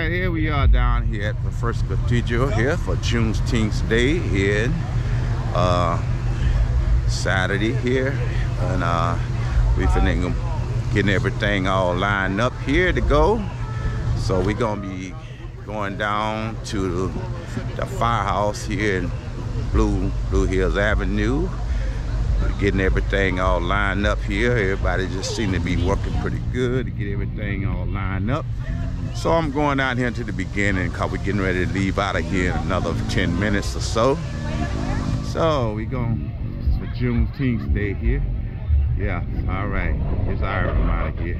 right, here we are down here at the First Cathedral here for Juneteenth Day in Saturday here, and we finna getting everything all lined up here to go. So we're gonna be going down to the firehouse here in Blue Hills Avenue. We're getting everything all lined up here. Everybody just seems to be working pretty good to get everything all lined up. So I'm going down here to the beginning because we're getting ready to leave out of here in another 10 minutes or so. So we're going for Juneteenth Day here. Yeah, all right. Here's Ireland out of here.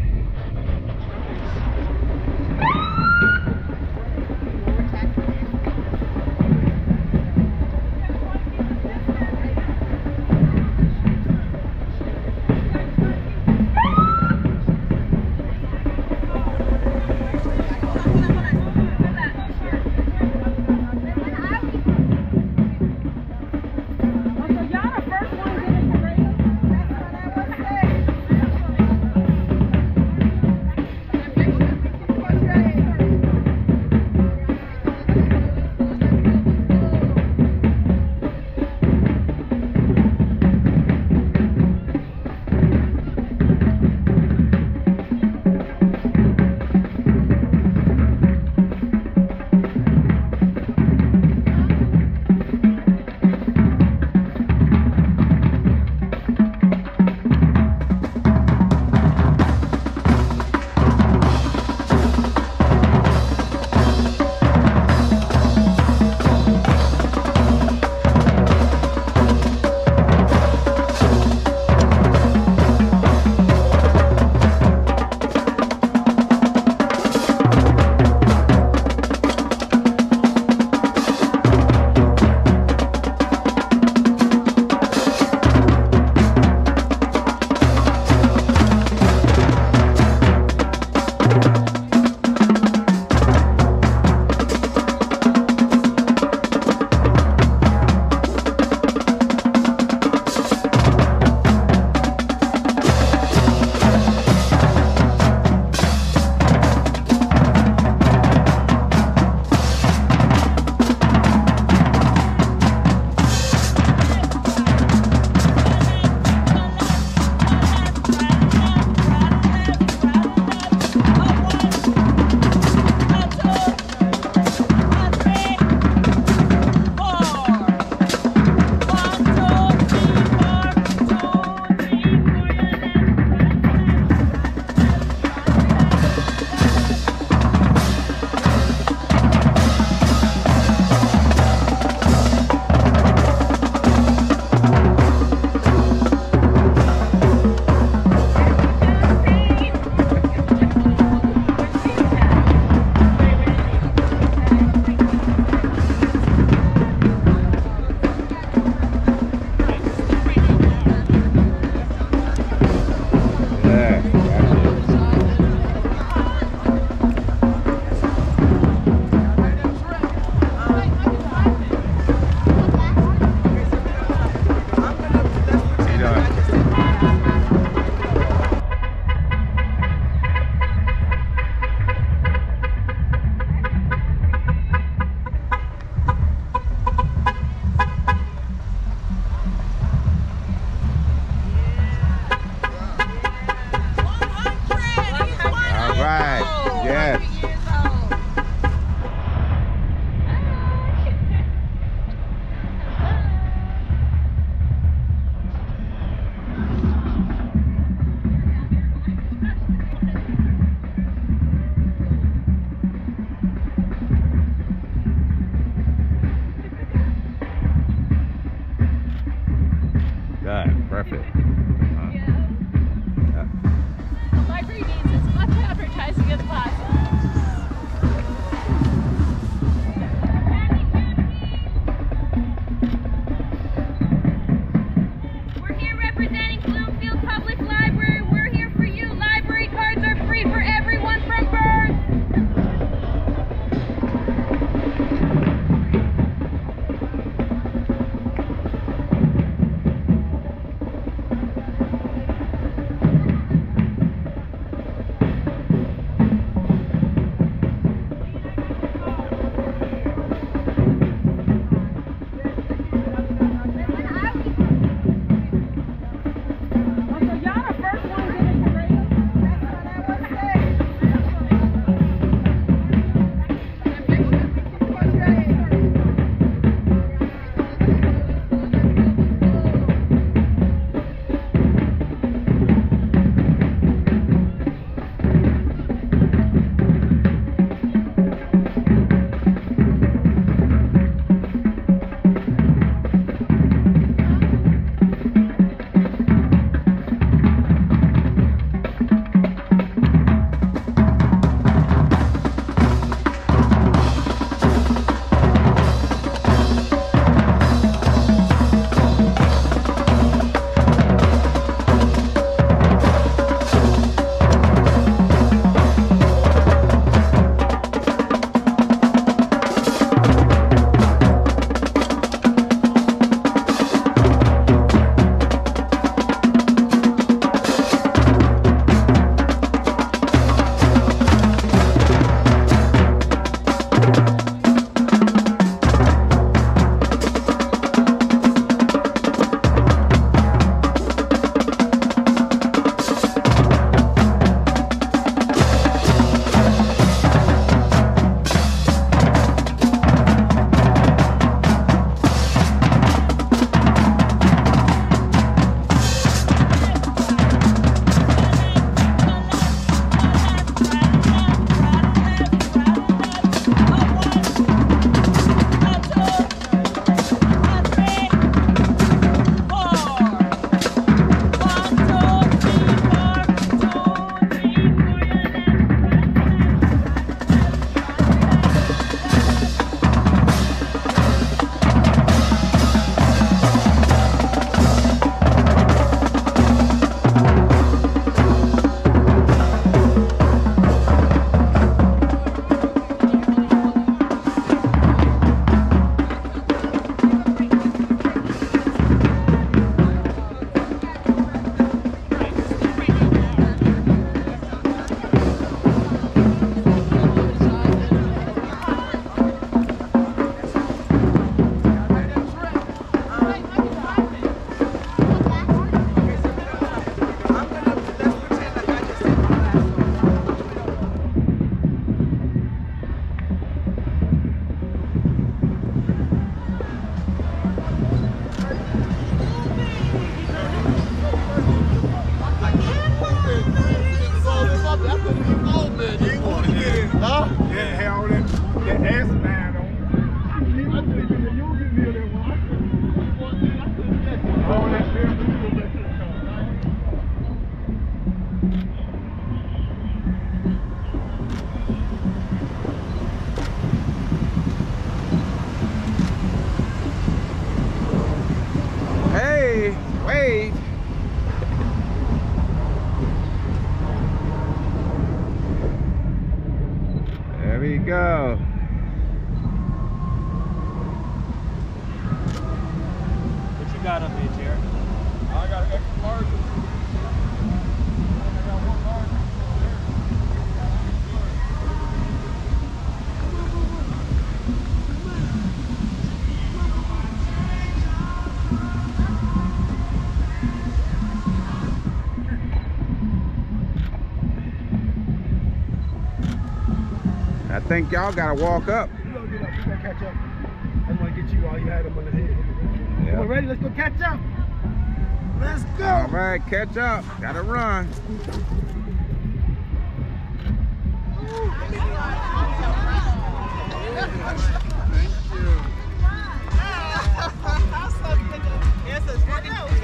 Perfect. Library needs as much advertising as possible. We're here representing Bloomfield Public Library. We're here for you. Library cards are free for everyone from birth. parade. There we go. What you got up there, Jared? I got an extra large. I got one large. I think y'all gotta walk up. We're gonna get up. We're gonna catch up. I just want to get you while you had him on the head. Yeah. Come on, ready? Let's go catch up. Let's go. All right, catch up. Gotta run. Yes, it's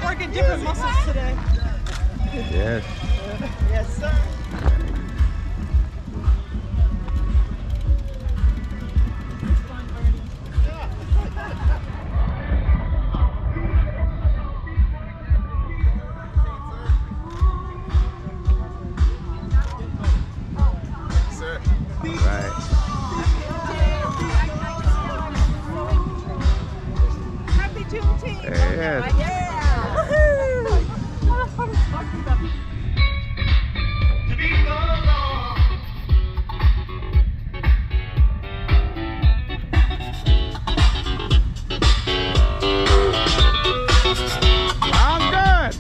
working different muscles today. Yes. Yes, sir. Happy Juneteenth. Yes. Yeah. Woohoo. I'm good.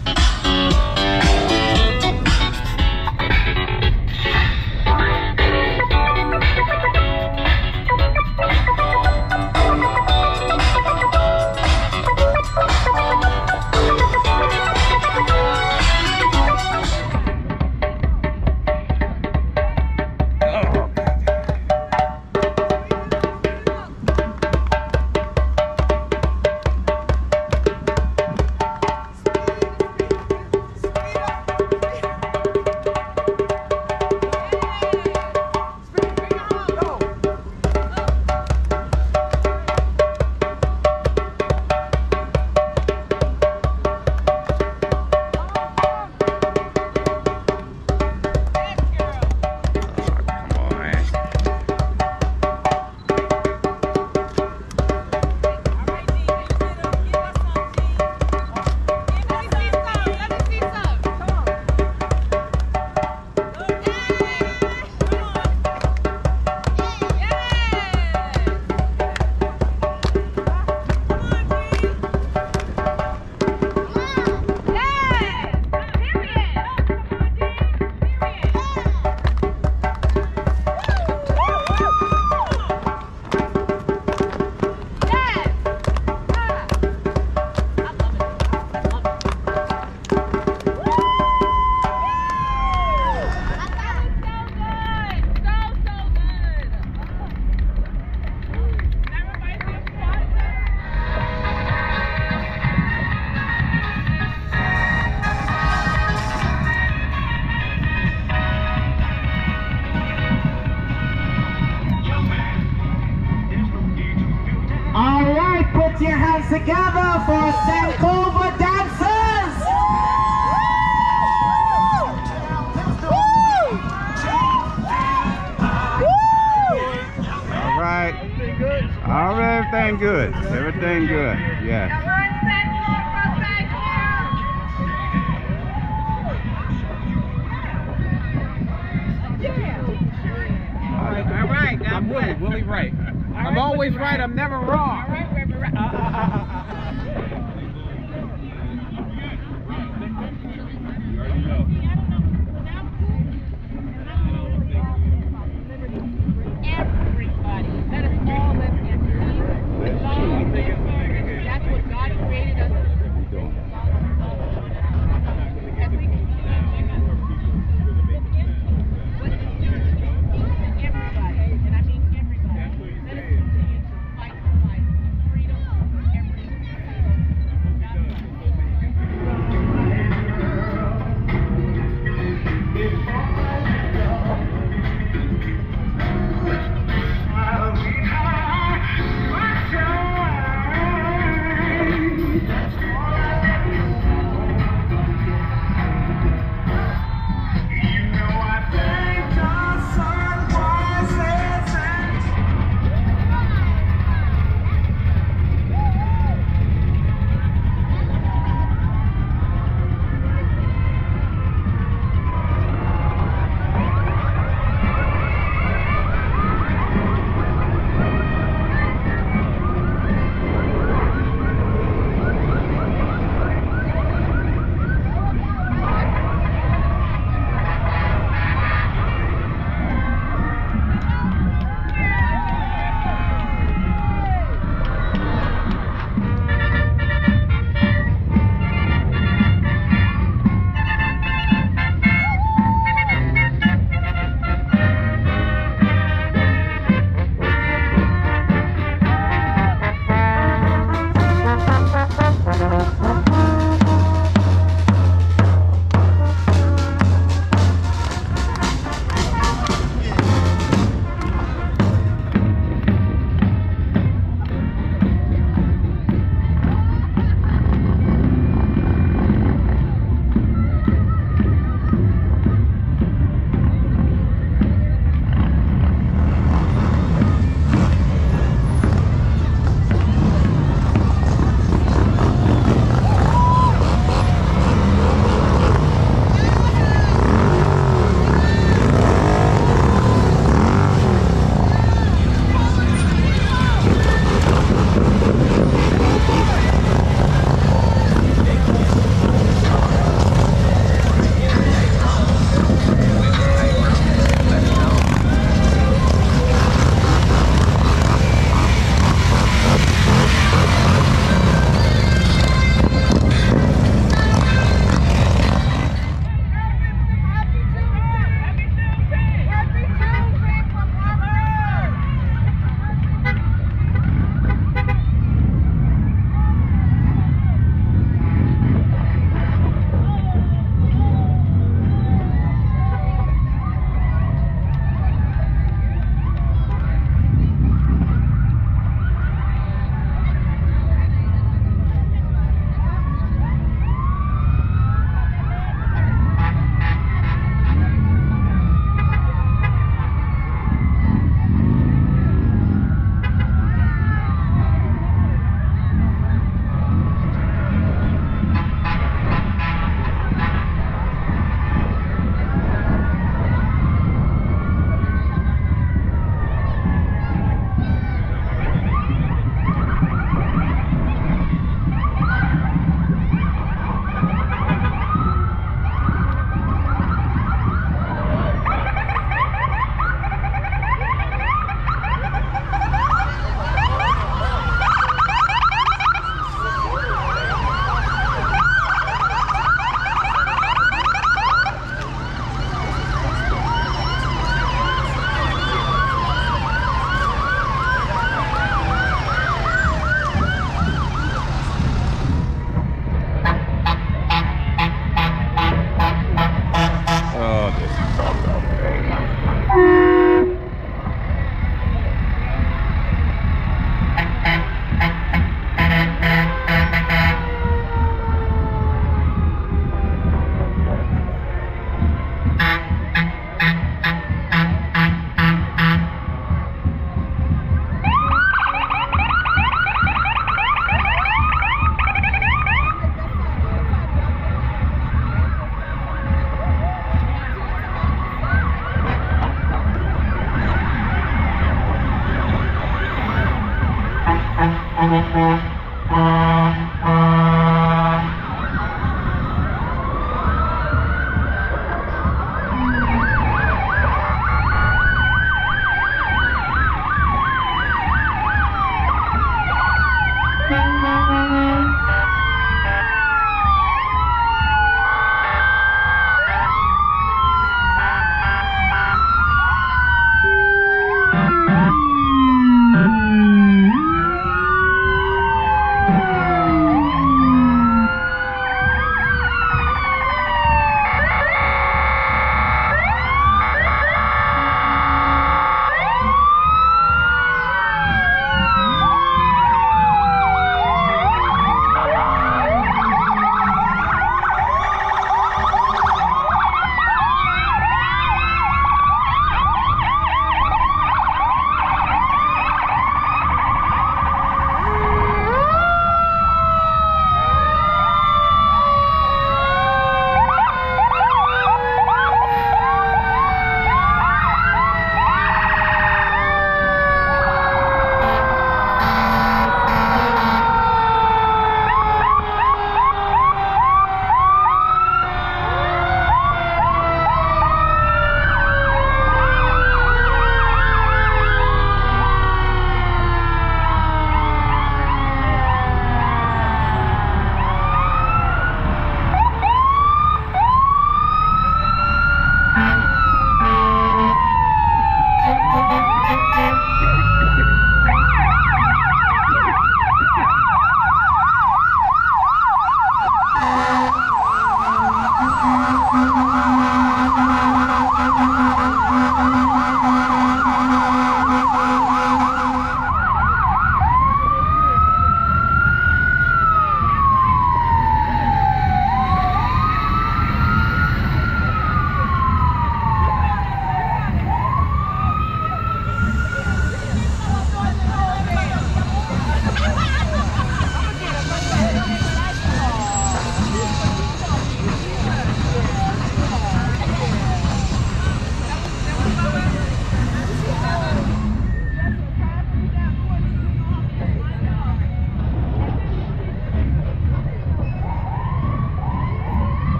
Put your hands together for Sankofa dancers! All right. All right, everything good. Everything good. Yeah. All right. I'm Willie right. I'm always right. I'm never wrong. All right, Reverend. Everybody. Let us all live in peace. That's what God created us to do. As we everybody, and I mean everybody. Let us continue to fight for life.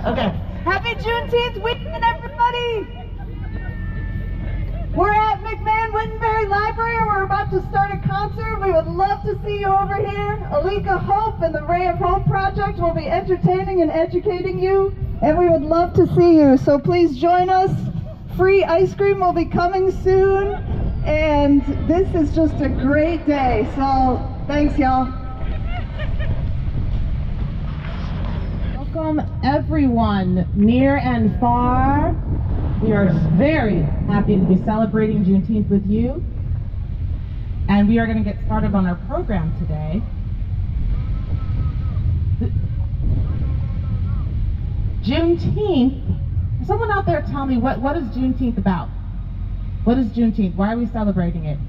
Okay. Happy Juneteenth weekend, everybody! We're at McMahon-Wittenberry Library and we're about to start a concert. We would love to see you over here. Alika Hope and the Ray of Hope Project will be entertaining and educating you, and we would love to see you. So please join us. Free ice cream will be coming soon, and this is just a great day. So thanks, y'all. Welcome everyone, near and far. We are very happy to be celebrating Juneteenth with you. And we are going to get started on our program today. Juneteenth, someone out there tell me, what is Juneteenth about? What is Juneteenth? Why are we celebrating it?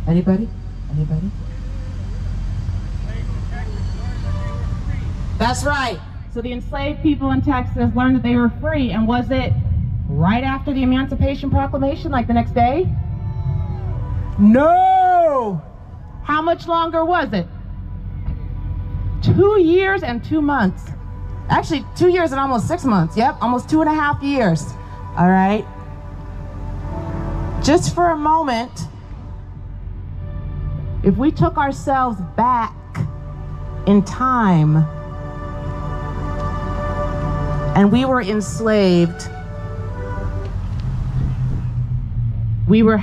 Anybody? Anybody? That's right. So the enslaved people in Texas learned that they were free, and was it right after the Emancipation Proclamation, like the next day? No! How much longer was it? 2 years and 2 months. Actually, 2 years and almost 6 months. Yep, almost 2.5 years. All right. Just for a moment, if we took ourselves back in time and we were enslaved, we were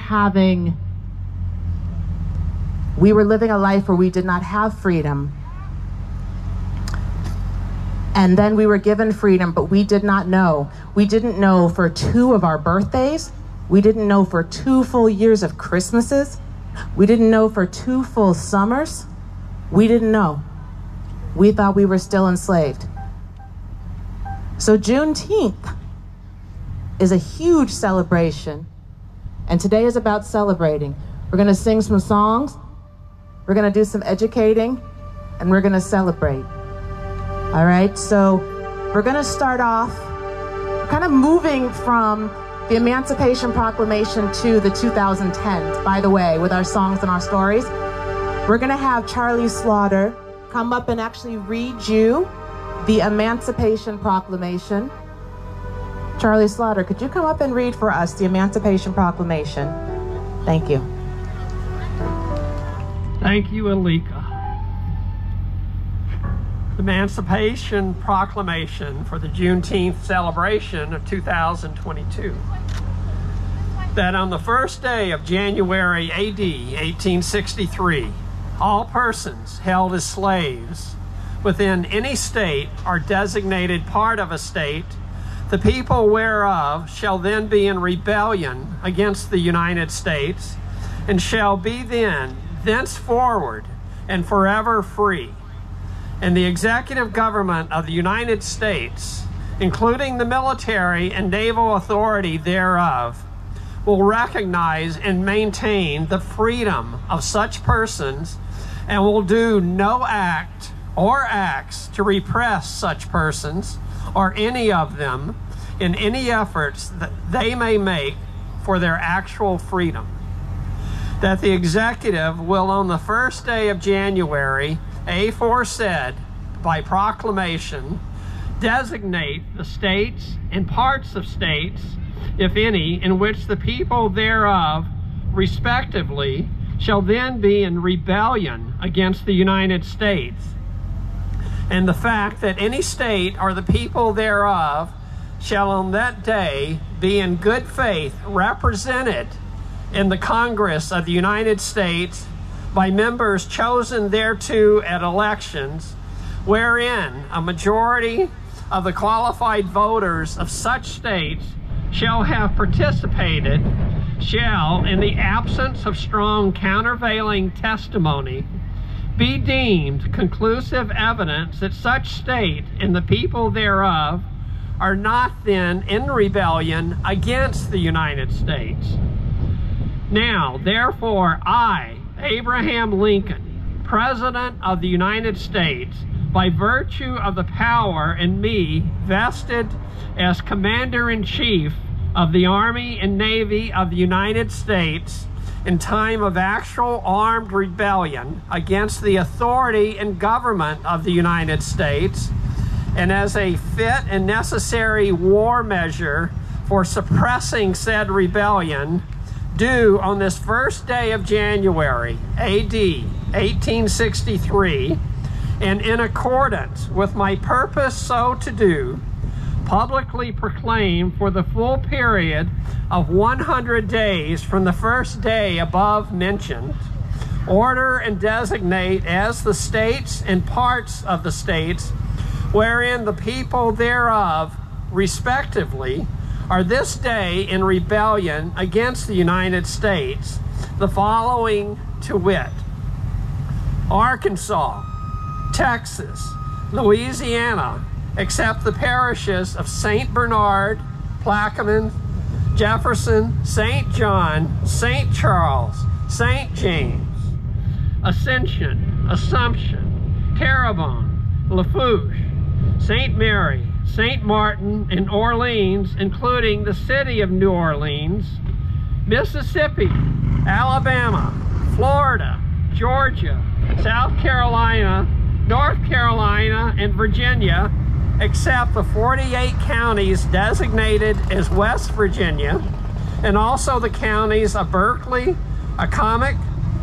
living a life where we did not have freedom. And then we were given freedom, but we did not know. We didn't know for 2 of our birthdays. We didn't know for 2 full years of Christmases. We didn't know for 2 full summers. We didn't know. We thought we were still enslaved. So Juneteenth is a huge celebration, and today is about celebrating. We're gonna sing some songs, we're gonna do some educating, and we're gonna celebrate. All right, so We're going to start off kind of moving from the Emancipation Proclamation to the 2010s, by the way, with our songs and our stories. We're going to have Charlie Slaughter come up and actually read you the Emancipation Proclamation. Charlie Slaughter, could you come up and read for us the Emancipation Proclamation? Thank you. Thank you, Alika. The Emancipation Proclamation for the Juneteenth celebration of 2022. That on the first day of January AD 1863, all persons held as slaves within any state or designated part of a state, the people whereof shall then be in rebellion against the United States, and shall be then thenceforward and forever free. And the executive government of the United States, including the military and naval authority thereof, will recognize and maintain the freedom of such persons, and will do no act or acts to repress such persons or any of them in any efforts that they may make for their actual freedom. That the executive will on the first day of January aforesaid by proclamation designate the states and parts of states, if any, in which the people thereof respectively shall then be in rebellion against the United States, and the fact that any state or the people thereof shall on that day be in good faith represented in the Congress of the United States by members chosen thereto at elections, wherein a majority of the qualified voters of such states shall have participated, shall, in the absence of strong countervailing testimony, be deemed conclusive evidence that such state and the people thereof are not then in rebellion against the United States. Now, therefore, I, Abraham Lincoln, President of the United States, by virtue of the power in me vested as Commander-in-Chief of the Army and Navy of the United States in time of actual armed rebellion against the authority and government of the United States, and as a fit and necessary war measure for suppressing said rebellion, do on this first day of January, AD 1863, and in accordance with my purpose so to do, publicly proclaim for the full period of 100 days from the first day above mentioned, order and designate as the states and parts of the states wherein the people thereof respectively are this day in rebellion against the United States, the following to wit: Arkansas, Texas, Louisiana, except the parishes of St. Bernard, Plaquemine, Jefferson, St. John, St. Charles, St. James, Ascension, Assumption, Terrebonne, Lafourche, St. Mary, St. Martin, and Orleans, including the city of New Orleans, Mississippi, Alabama, Florida, Georgia, South Carolina, North Carolina, and Virginia, except the 48 counties designated as West Virginia, and also the counties of Berkeley, Accomack,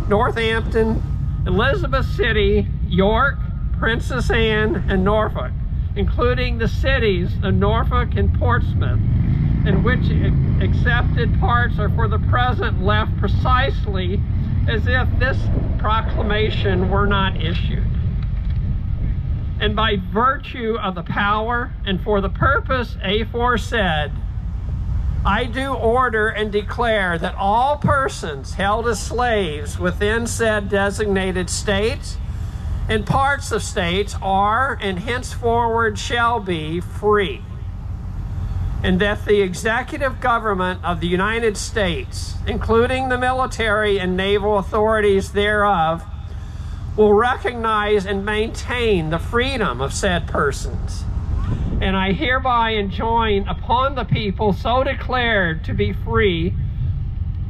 Northampton, Elizabeth City, York, Princess Anne, and Norfolk, including the cities of Norfolk and Portsmouth, in which accepted parts are for the present left precisely as if this proclamation were not issued. And by virtue of the power and for the purpose aforesaid, I do order and declare that all persons held as slaves within said designated states and parts of states are and henceforward shall be free, and that the executive government of the United States, including the military and naval authorities thereof, will recognize and maintain the freedom of said persons, And I hereby enjoin upon the people so declared to be free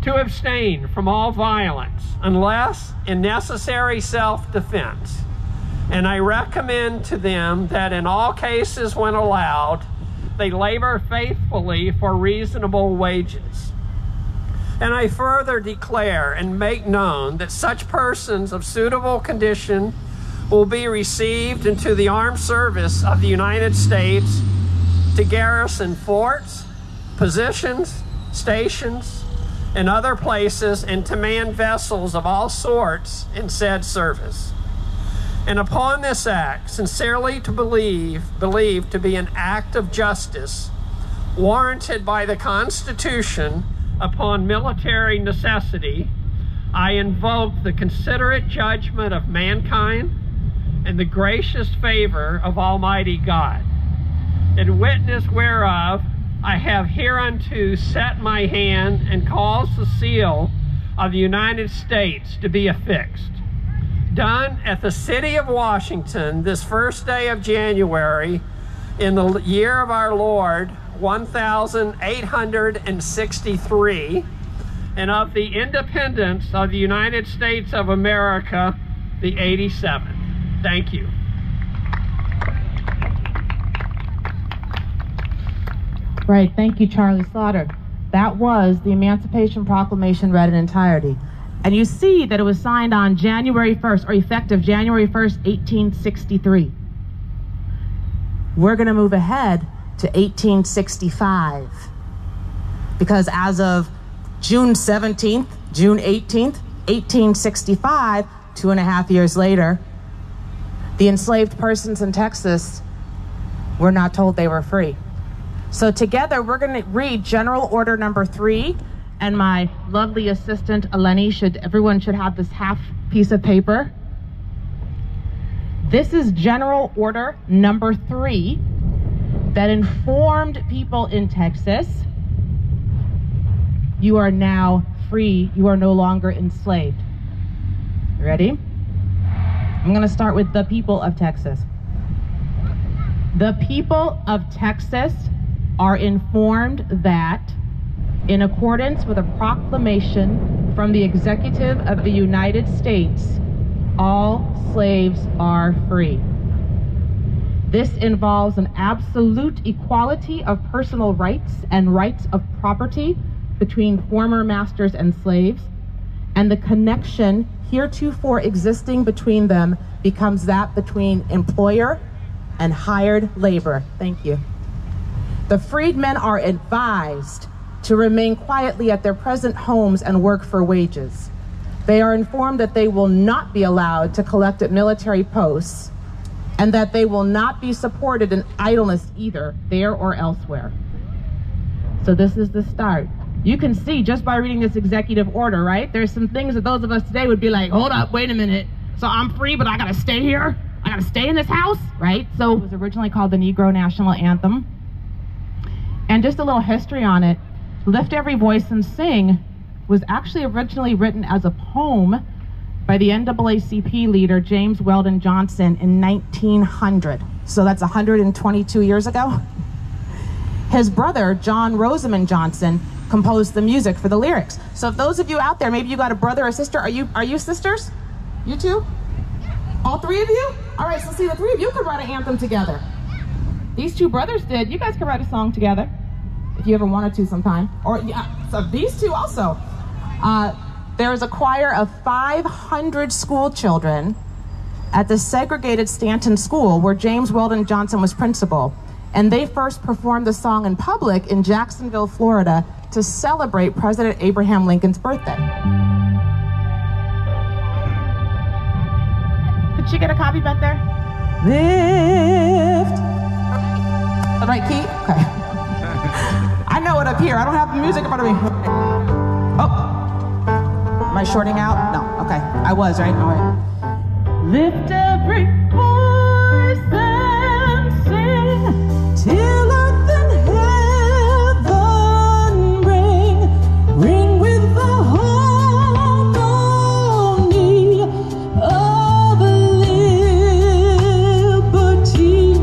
to abstain from all violence, unless in necessary self-defense. And I recommend to them that in all cases when allowed, they labor faithfully for reasonable wages. And I further declare and make known that such persons of suitable condition will be received into the armed service of the United States to garrison forts, positions, stations, and other places, and to man vessels of all sorts in said service. And upon this act, sincerely to believe to be an act of justice, warranted by the Constitution upon military necessity, I invoke the considerate judgment of mankind and the gracious favor of Almighty God. In witness whereof, I have hereunto set my hand and caused the seal of the United States to be affixed. Done at the city of Washington this first day of January in the year of our Lord, 1863, and of the independence of the United States of America, the 87th. Thank you. Right, thank you, Charlie Slaughter. That was the Emancipation Proclamation read in entirety. And you see that it was signed on January 1st, or effective January 1st, 1863. We're going to move ahead to 1865. Because as of June 17th, June 18th, 1865, 2.5 years later, the enslaved persons in Texas were not told they were free. So together, we're going to read General Order number 3, and my lovely assistant, Eleni, everyone should have this half piece of paper. This is General Order number 3 that informed people in Texas, you are now free, you are no longer enslaved. Ready? I'm going to start with the people of Texas. The people of Texas are informed that, in accordance with a proclamation from the Executive of the United States, all slaves are free. This involves an absolute equality of personal rights and rights of property between former masters and slaves, and the connection heretofore existing between them becomes that between employer and hired labor. Thank you. The freedmen are advised to remain quietly at their present homes and work for wages. They are informed that they will not be allowed to collect at military posts, and that they will not be supported in idleness either, there or elsewhere. So this is the start. You can see just by reading this executive order, right? There's some things that those of us today would be like, hold up, wait a minute. So I'm free, but I gotta stay here? I gotta stay in this house, right? So it was originally called the Negro National Anthem. And just a little history on it. Lift Every Voice and Sing was actually originally written as a poem by the NAACP leader James Weldon Johnson in 1900. So that's 122 years ago. His brother, John Rosamond Johnson, composed the music for the lyrics. So if those of you out there, maybe you got a brother or sister, are you sisters? You two? All three of you? All right, so see, the three of you could write an anthem together. These two brothers did. You guys could write a song together if you ever wanted to sometime. Or yeah, so these two also. There is a choir of 500 school children at the segregated Stanton School where James Weldon Johnson was principal. And they first performed the song in public in Jacksonville, Florida to celebrate President Abraham Lincoln's birthday. Could you get a copy back there? Lift. The right key? Okay. I know it up here. I don't have the music in front of me. Oh. Am I shorting out? No. Okay. I was, right? All right. Lift every voice and sing till earth and heaven ring. Ring with the harmony of liberty.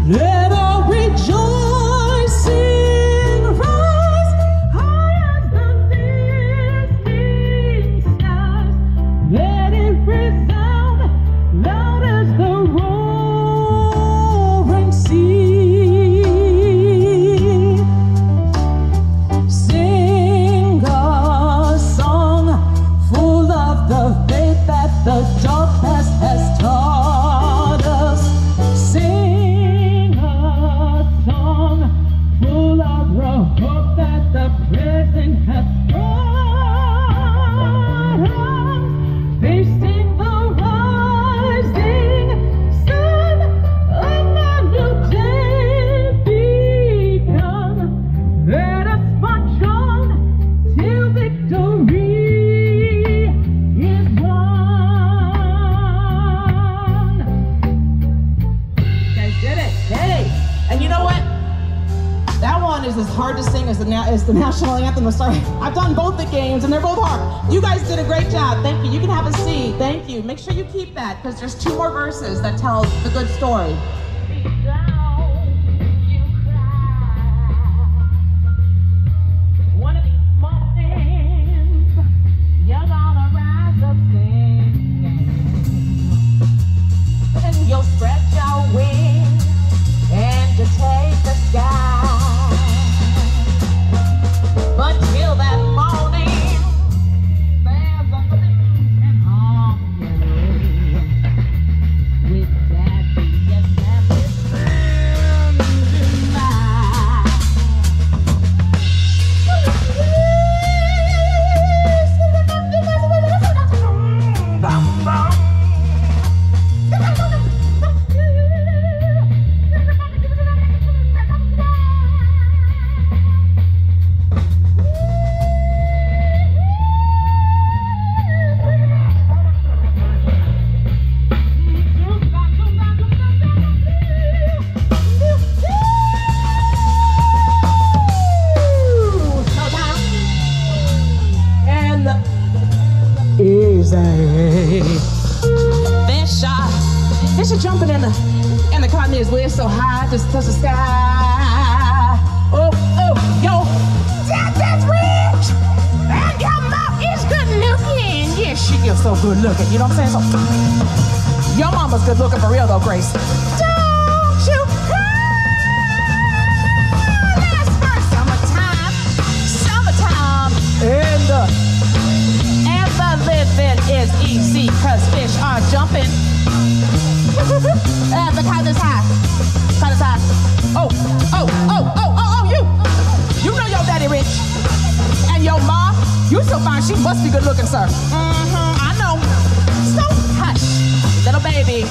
Let all to sing is the national anthem. Sorry, I've done both the games and they're both hard. You guys did a great job. Thank you. You can have a seat. Thank you. Make sure you keep that because there's 2 more verses that tell the good story. You'll stretch your wings and just take the sky. But till that morning, there's nothing on you. With that, yes, that is Fish are jumping in the cotton is way so high, just touch the sky. Oh, yo, that's rich, and your mom is good looking. Yeah, she is so good looking. You know what I'm saying? So, your mama's good looking for real though, Grace. Don't you cry. That's for summertime, and the living is easy, cause fish are jumping. The kite is high. Kite is high. Oh, you know your daddy rich. And your mom, you so fine, she must be good looking, sir. I know. So hush, little baby,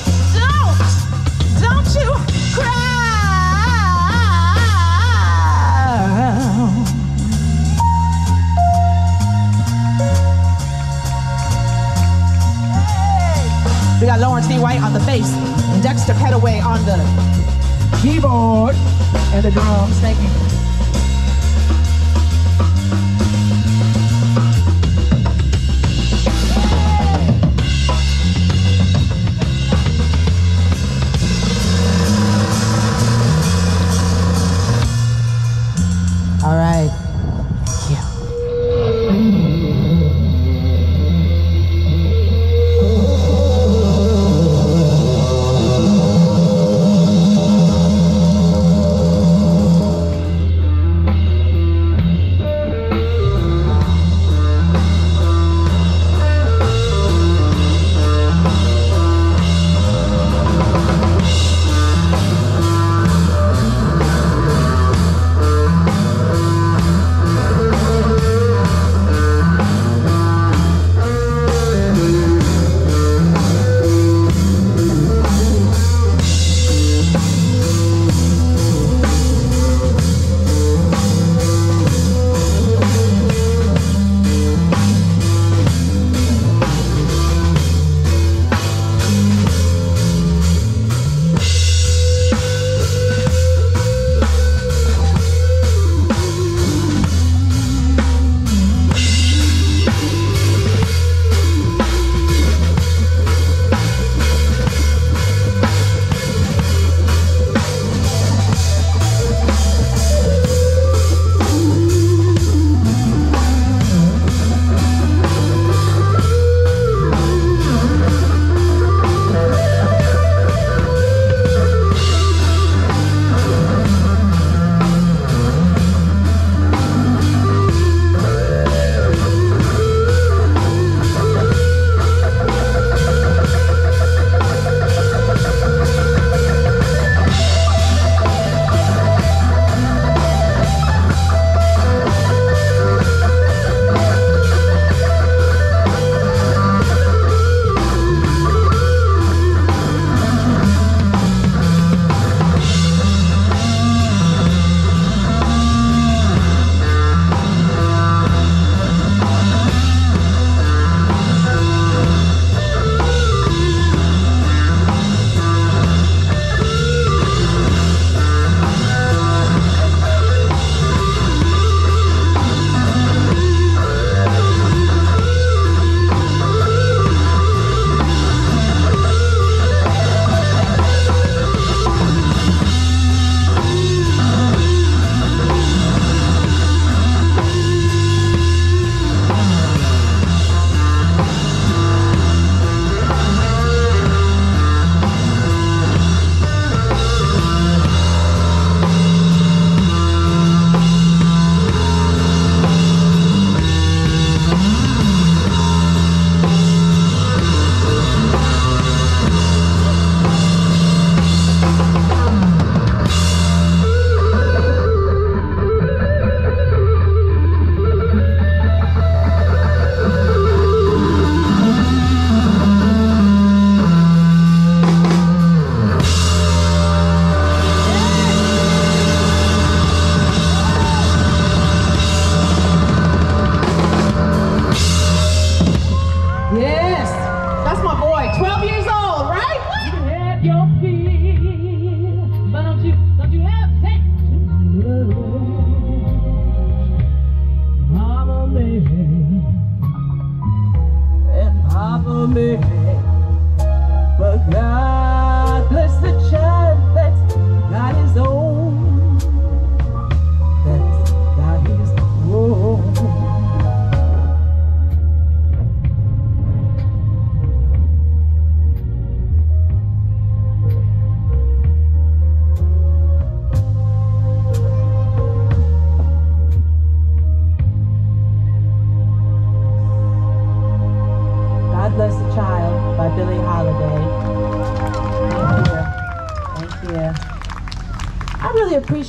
don't you cry. We got Lawrence D. White on the bass, and Dexter Petaway on the keyboard and the drums. Thank you. All right.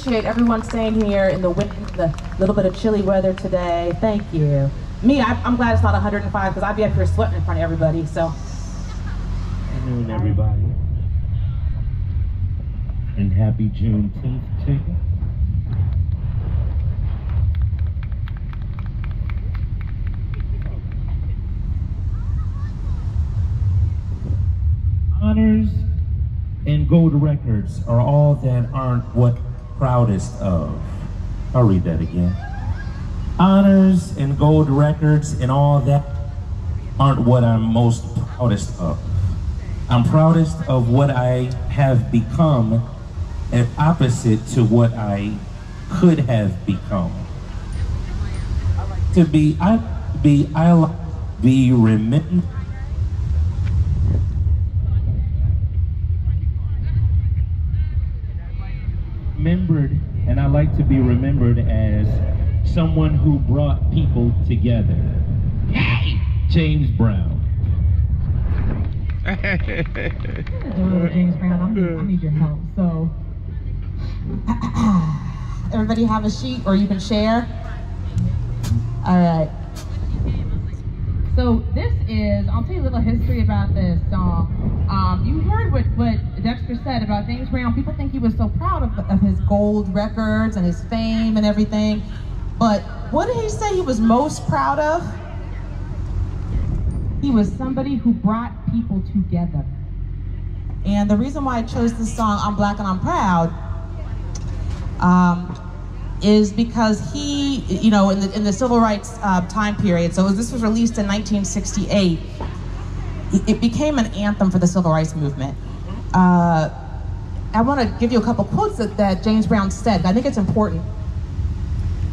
appreciate everyone staying here in the wind, the little bit of chilly weather today. Thank you. Me, I'm glad it's not 105 because I'd be up here sweating in front of everybody, so. Good afternoon, everybody. And happy Juneteenth to you. Honors and gold records are all that aren't what proudest of. I'll read that again. Honors and gold records and all that aren't what I'm most proudest of. I'm proudest of what I have become and opposite to what I could have become. To be remembered. And I like to be remembered as someone who brought people together. Hey, James Brown. James Brown, I need your help. So, everybody have a sheet, or you can share. All right. So this is, I'll tell you a little history about this song. You heard what Dexter said about James Brown. People think he was so proud of his gold records and his fame and everything. But what did he say he was most proud of? He was somebody who brought people together. And the reason why I chose this song, I'm Black and I'm Proud, is because he, you know, in the civil rights time period, so this was released in 1968, it became an anthem for the civil rights movement. I want to give you a couple quotes that James Brown said. I think it's important.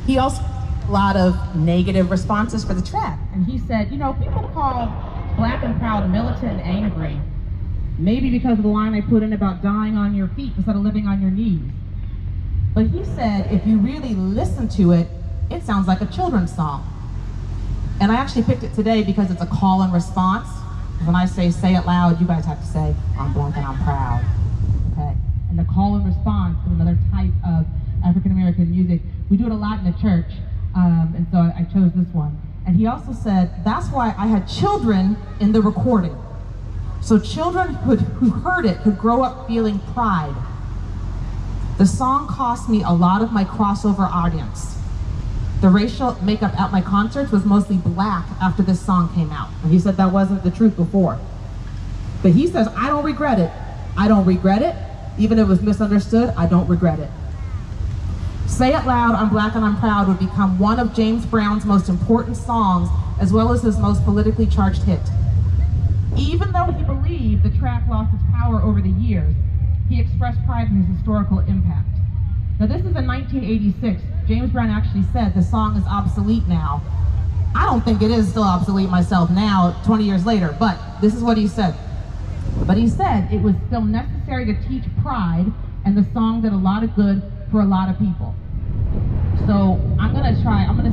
He also had a lot of negative responses for the track. And he said, you know, people call Black and Proud militant and angry, maybe because of the line I put in about dying on your feet instead of living on your knees. But he said, if you really listen to it, it sounds like a children's song. And I actually picked it today because it's a call and response. When I say it loud, you guys have to say, I'm Black and I'm proud. Okay? And the call and response is another type of African-American music. We do it a lot in the church, and so I chose this one. And he also said, that's why I had children in the recording. So children who heard it could grow up feeling pride. The song cost me a lot of my crossover audience. The racial makeup at my concerts was mostly black after this song came out. And he said that wasn't the truth before. But he says, I don't regret it. I don't regret it. Even if it was misunderstood, I don't regret it. Say It Loud, I'm Black and I'm Proud would become one of James Brown's most important songs, as well as his most politically charged hit. Even though he believed the track lost its power over the years, he expressed pride in his historical impact. Now this is in 1986. James Brown actually said the song is obsolete now. I don't think it is still obsolete myself now, 20 years later, but this is what he said. But he said it was still necessary to teach pride, and the song did a lot of good for a lot of people. So I'm gonna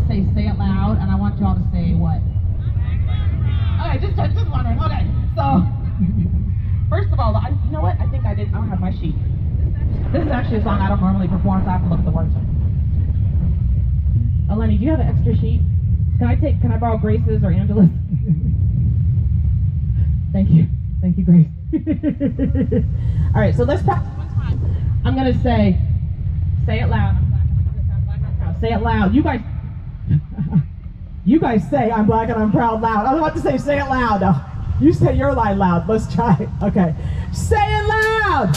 say it loud, and I want y'all to say what? Okay, just wondering, okay. So, first of all, you know what? I don't have my sheet. This is actually a song I don't normally perform, so I have to look at the words. Eleni, do you have an extra sheet? Can I borrow Grace's or Angela's? Thank you, Grace. All right, so let's practice one time. I'm gonna say it loud. Say it loud. You guys say I'm black and I'm proud loud. I'm about to say it loud. Now, you say your line loud. Let's try it. Okay. Say it loud.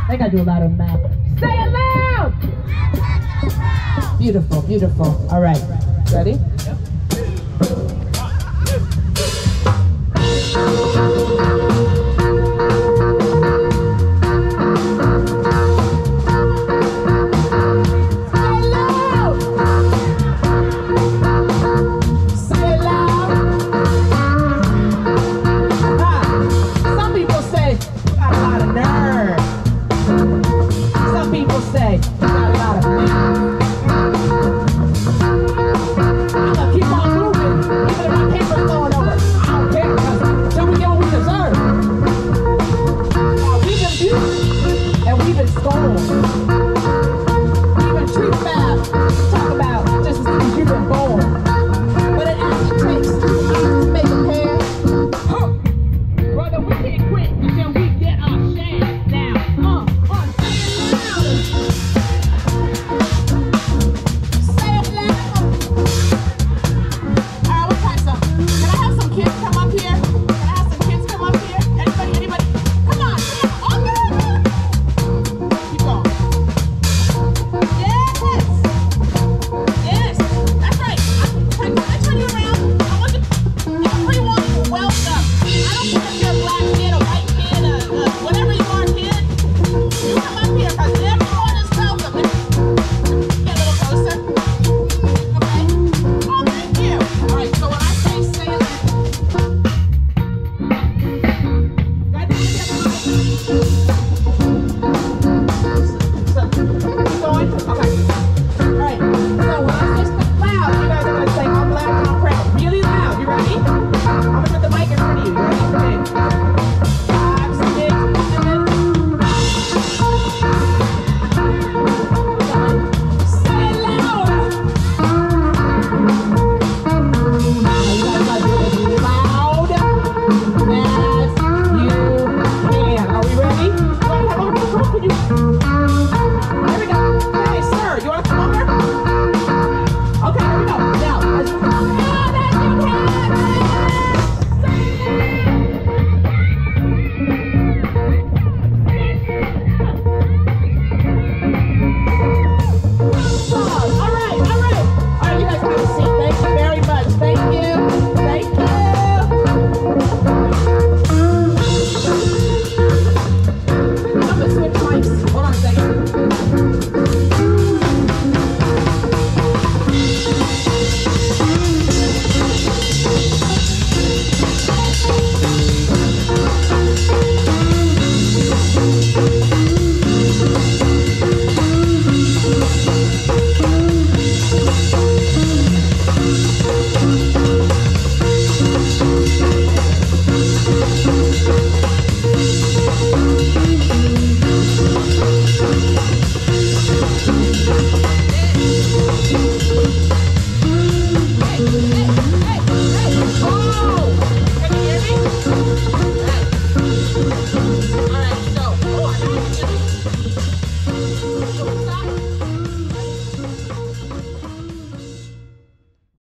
I think I do a lot of math. Say it loud. Beautiful, beautiful. All right. Ready? Yep.